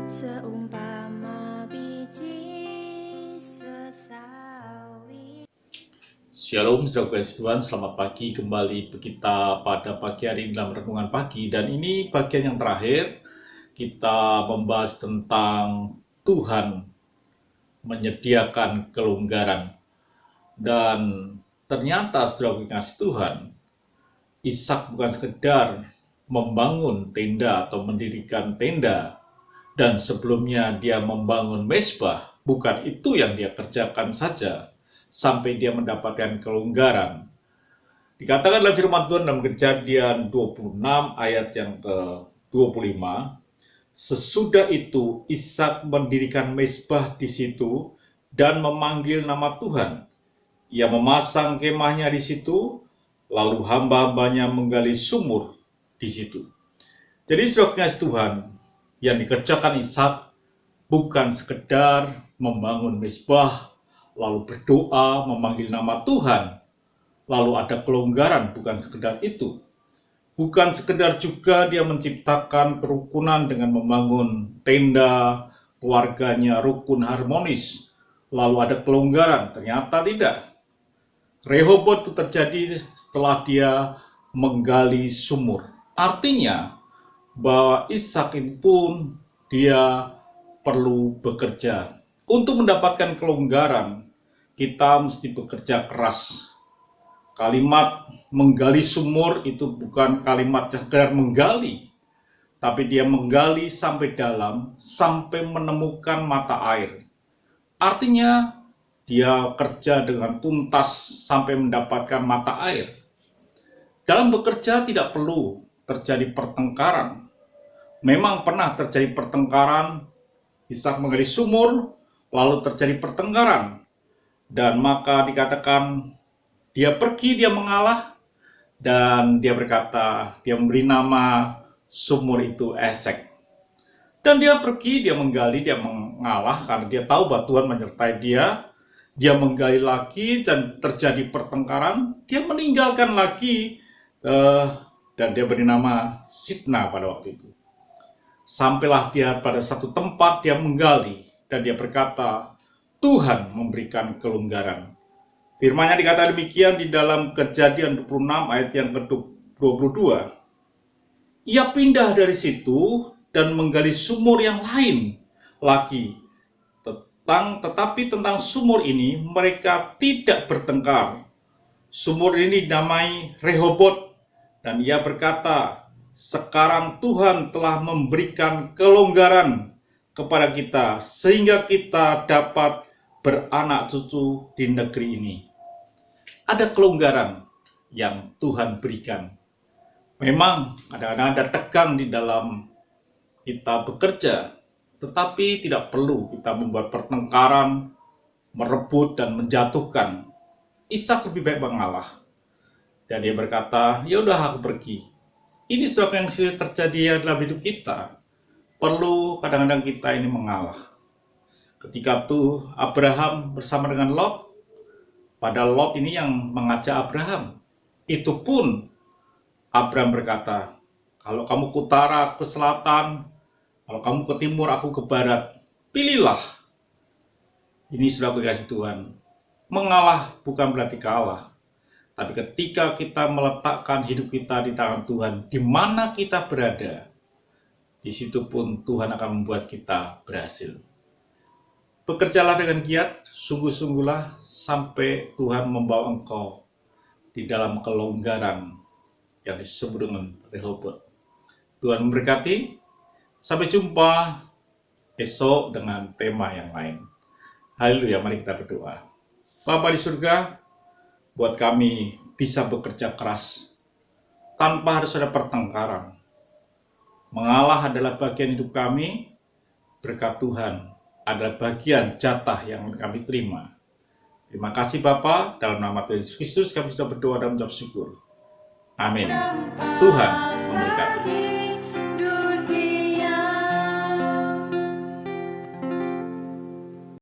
seumpama biji sesawi. Shalom, saudara Tuhan, selamat pagi kembali kita pada pagi hari ini dalam renungan pagi. Dan ini bagian yang terakhir, kita membahas tentang Tuhan menyediakan kelonggaran. Dan ternyata saudara kasih Tuhan, Ishak bukan sekedar membangun tenda atau mendirikan tenda, dan sebelumnya dia membangun mezbah. Bukan itu yang dia kerjakan saja sampai dia mendapatkan kelonggaran. Dikatakan dalam firman Tuhan dalam Kejadian 26 ayat yang ke-25, sesudah itu Ishak mendirikan mezbah di situ dan memanggil nama Tuhan. Ia memasang kemahnya di situ, lalu hamba-hambanya menggali sumur di situ. Jadi saudara Tuhan, yang dikerjakan Ishak bukan sekedar membangun mezbah, lalu berdoa, memanggil nama Tuhan, lalu ada kelonggaran, bukan sekedar itu. Bukan sekedar juga dia menciptakan kerukunan dengan membangun tenda, keluarganya rukun harmonis, lalu ada kelonggaran, ternyata tidak. Rehobot itu terjadi setelah dia menggali sumur. Artinya bahwa Ishak ini pun dia perlu bekerja. Untuk mendapatkan kelonggaran, kita mesti bekerja keras. Kalimat menggali sumur itu bukan kalimat sekedar menggali, tapi dia menggali sampai dalam, sampai menemukan mata air. Artinya dia kerja dengan tuntas sampai mendapatkan mata air. Dalam bekerja tidak perlu terjadi pertengkaran. Memang pernah terjadi pertengkaran, Ishak menggali sumur, lalu terjadi pertengkaran. Dan maka dikatakan dia pergi, dia mengalah, dan dia berkata, dia memberi nama sumur itu Esek. Dan dia pergi, dia menggali, dia mengalah, karena dia tahu bahwa Tuhan menyertai dia. Dia menggali lagi dan terjadi pertengkaran, dia meninggalkan lagi, dan dia beri nama Sitna pada waktu itu. Sampailah dia pada satu tempat, dia menggali, dan dia berkata, Tuhan memberikan kelonggaran. Firman-Nya dikatakan demikian di dalam Kejadian 26 ayat yang ke-22. Ia pindah dari situ dan menggali sumur yang lain lagi. Tetapi tentang sumur ini mereka tidak bertengkar. Sumur ini dinamai Rehobot, dan ia berkata, sekarang Tuhan telah memberikan kelonggaran kepada kita sehingga kita dapat beranak cucu di negeri ini. Ada kelonggaran yang Tuhan berikan. Memang kadang-kadang ada tegang di dalam kita bekerja, tetapi tidak perlu kita membuat pertengkaran, merebut dan menjatuhkan. Ishak lebih baik mengalah. Dan dia berkata, ya udah aku pergi. Ini sesuatu yang terjadi dalam hidup kita. Perlu kadang-kadang kita ini mengalah. Ketika itu Abraham bersama dengan Lot, pada Lot ini yang mengajak Abraham. Itu pun Abraham berkata, kalau kamu ke utara, ke selatan, kalau kamu ke timur, aku ke barat, pilihlah. Ini sudah dikasih Tuhan. Mengalah bukan berarti kalah. Tapi ketika kita meletakkan hidup kita di tangan Tuhan, di mana kita berada, di situ pun Tuhan akan membuat kita berhasil. Bekerjalah dengan giat, sungguh-sungguhlah sampai Tuhan membawa engkau di dalam kelonggaran yang disebut dengan Rehobot. Tuhan memberkati. Sampai jumpa esok dengan tema yang lain. Haleluya, mari kita berdoa. Bapa di surga, buat kami bisa bekerja keras tanpa harus ada pertengkaran. Mengalah adalah bagian hidup kami, berkat Tuhan adalah bagian jatah yang kami terima. Terima kasih Bapa, dalam nama Tuhan Yesus Kristus kami sudah berdoa dan mengucap syukur. Amin. Tuhan memberkati.